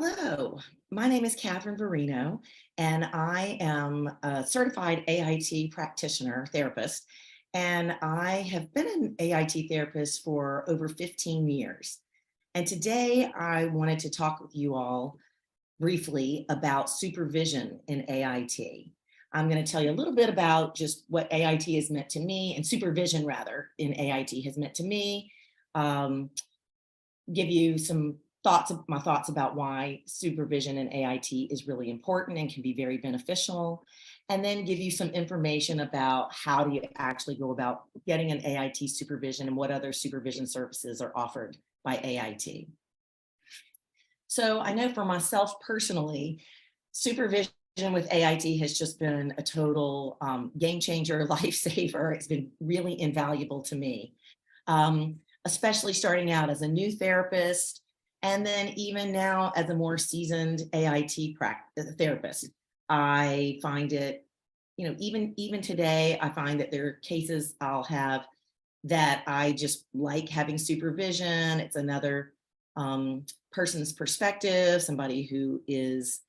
Hello, my name is Catherine Varino, and I am a certified AIT practitioner therapist. And I have been an AIT therapist for over 15 years. And today I wanted to talk with you all briefly about supervision in AIT. I'm going to tell you a little bit about just what AIT has meant to me, and supervision rather in AIT has meant to me. Um, Give you some my thoughts about why supervision in AIT is really important and can be very beneficial, and then give you some information about how do you actually go about getting an AIT supervision and what other supervision services are offered by AIT. So I know for myself personally, supervision with AIT has just been a total game changer, lifesaver. It's been really invaluable to me. Especially starting out as a new therapist, and then even now as a more seasoned AIT therapist. I find it, even today, I find that there are cases I'll have that I just like having supervision. It's another person's perspective, somebody who is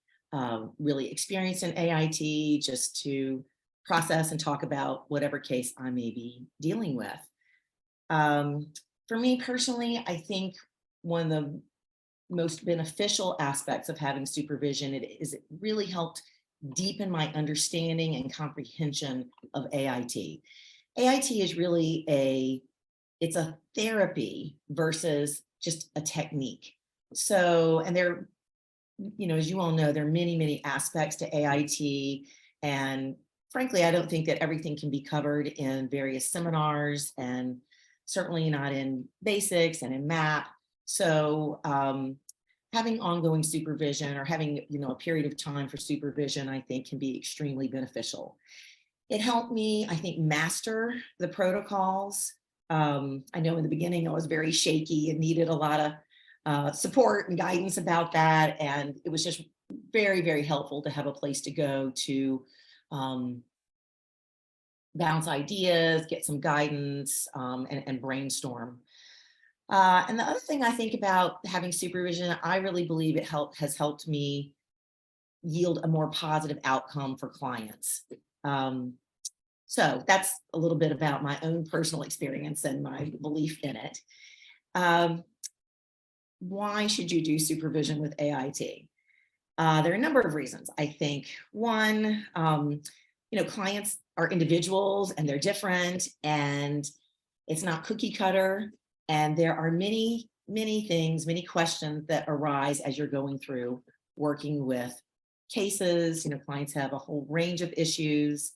really experienced in AIT, just to process and talk about whatever case I may be dealing with. For me personally, I think one of the most beneficial aspects of having supervision is it really helped deepen my understanding and comprehension of AIT. AIT is really it's a therapy versus just a technique. So, and there, as you all know, there are many, many aspects to AIT. And frankly, I don't think that everything can be covered in various seminars, and certainly not in basics and in MAP. So having ongoing supervision, or having a period of time for supervision, I think can be extremely beneficial. It helped me, I think, master the protocols. I know in the beginning I was very shaky and needed a lot of support and guidance about that. And it was just very, very helpful to have a place to go to bounce ideas, get some guidance, and brainstorm. And the other thing I think about having supervision, I really believe it has helped me yield a more positive outcome for clients. So that's a little bit about my own personal experience and my belief in it. Why should you do supervision with AIT? There are a number of reasons. I think one, clients are individuals and they're different, and it's not cookie cutter. And there are many, many things, many questions that arise as you're going through working with cases. Clients have a whole range of issues.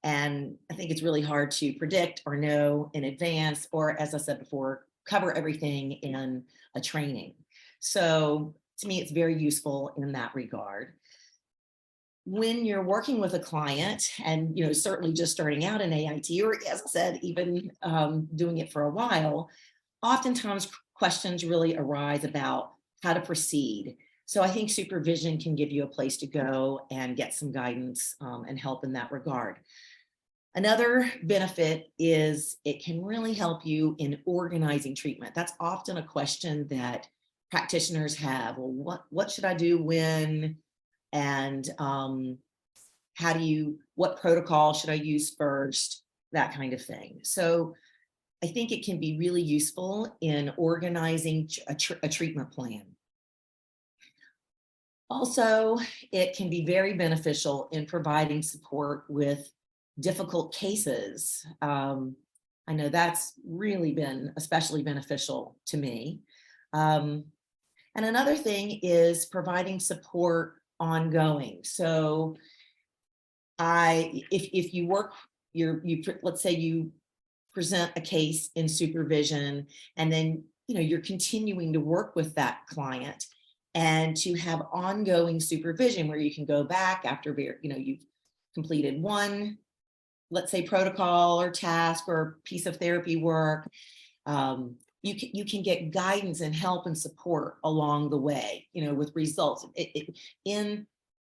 And I think it's really hard to predict or know in advance, or as I said before, cover everything in a training. So to me, it's very useful in that regard. When you're working with a client and, certainly just starting out in AIT, or as I said, even doing it for a while, oftentimes questions really arise about how to proceed. So I think supervision can give you a place to go and get some guidance and help in that regard. Another benefit is it can really help you in organizing treatment. That's often a question that practitioners have. Well, what should I do when? And what protocol should I use first? That kind of thing. So I think it can be really useful in organizing a treatment plan. Also, it can be very beneficial in providing support with difficult cases. I know that's really been especially beneficial to me. And another thing is providing support ongoing. So if you work, let's say you present a case in supervision, and then you're continuing to work with that client, and to have ongoing supervision where you can go back after you've completed one, let's say, protocol or task or piece of therapy work. You can get guidance and help and support along the way, with results in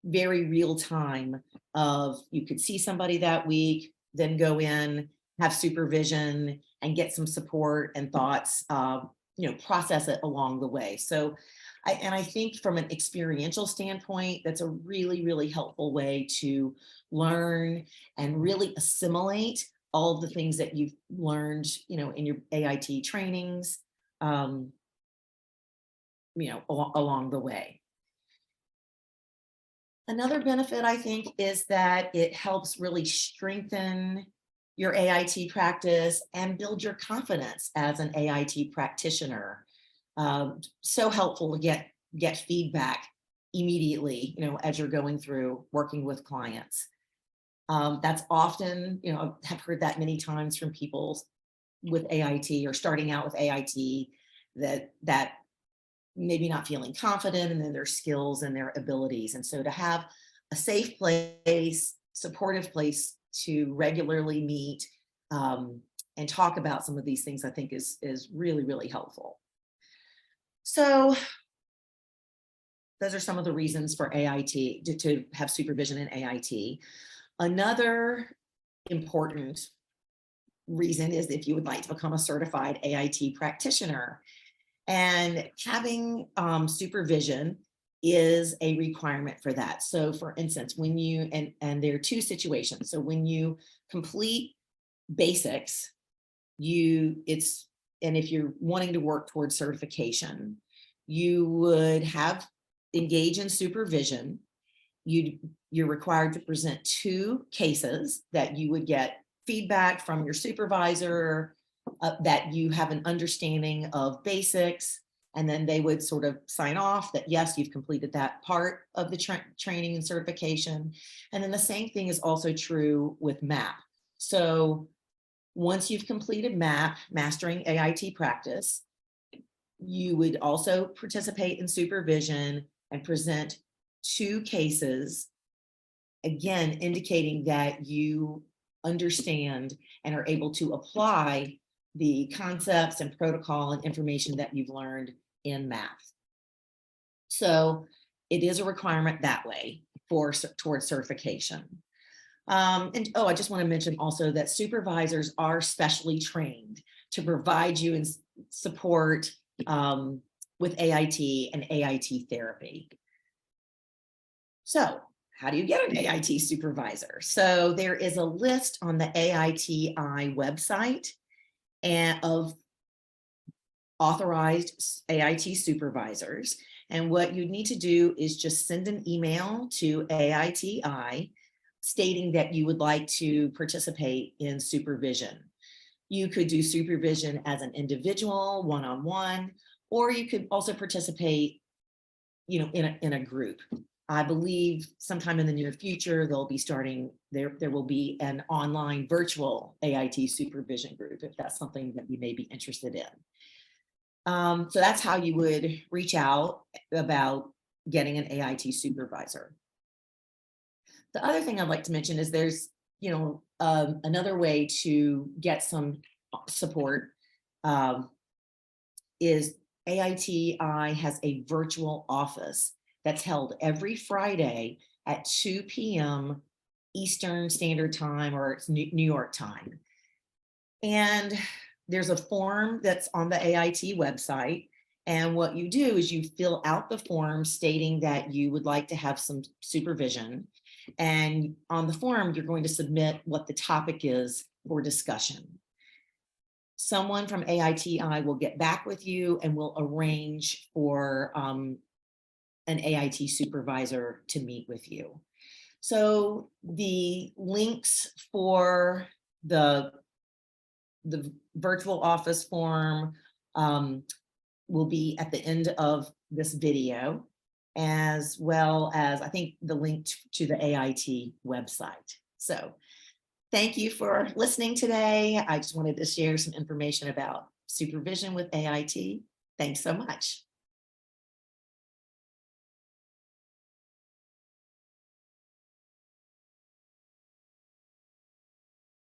very real time. You could see somebody that week, then go in, have supervision, and get some support and thoughts, process it along the way. So And I think from an experiential standpoint, that's a really, really helpful way to learn and really assimilate all of the things that you've learned, in your AIT trainings, um, along the way. Another benefit, I think, is that it helps really strengthen your AIT practice and build your confidence as an AIT practitioner. So helpful to get feedback immediately, as you're going through working with clients. That's often, I've heard that many times from people with AIT or starting out with AIT that maybe not feeling confident in their skills and their abilities. And so to have a safe place, supportive place to regularly meet and talk about some of these things, I think is really, really helpful. So those are some of the reasons for AIT, to have supervision in AIT. Another important reason is if you would like to become a certified AIT practitioner. And having supervision is a requirement for that. So for instance, when you, and there are two situations. So when you complete basics, and if you're wanting to work towards certification, you would engage in supervision. You're required to present 2 cases that you would get feedback from your supervisor, that you have an understanding of basics, and then they would sort of sign off that, yes, you've completed that part of the training and certification. And then the same thing is also true with MAP. So once you've completed MAP, Mastering AIT Practice, you would also participate in supervision and present 2 cases, again, indicating that you understand and are able to apply the concepts and protocol and information that you've learned in MAP. So it is a requirement that way towards certification. I just want to mention also that supervisors are specially trained to provide you and support with AIT and AIT therapy. So how do you get an AIT supervisor? So there is a list on the AITI website of authorized AIT supervisors. And what you need to do is just send an email to AITI stating that you would like to participate in supervision. You could do supervision as an individual, one-on-one, or you could also participate, in a group. I believe sometime in the near future, they'll be starting, there will be an online virtual AIT supervision group, if that's something that you may be interested in. So that's how you would reach out about getting an AIT supervisor. The other thing I'd like to mention is there's, another way to get some support is AITI has a virtual office that's held every Friday at 2 p.m. Eastern Standard Time, or it's New York time. And there's a form that's on the AIT website. And what you do is you fill out the form stating that you would like to have some supervision. And on the form, you're going to submit what the topic is for discussion. Someone from AITI will get back with you and will arrange for an AIT supervisor to meet with you. So the links for the virtual office form will be at the end of this video, as well as, I think, the link to the AIT website. So thank you for listening today. I just wanted to share some information about supervision with AIT. Thanks so much.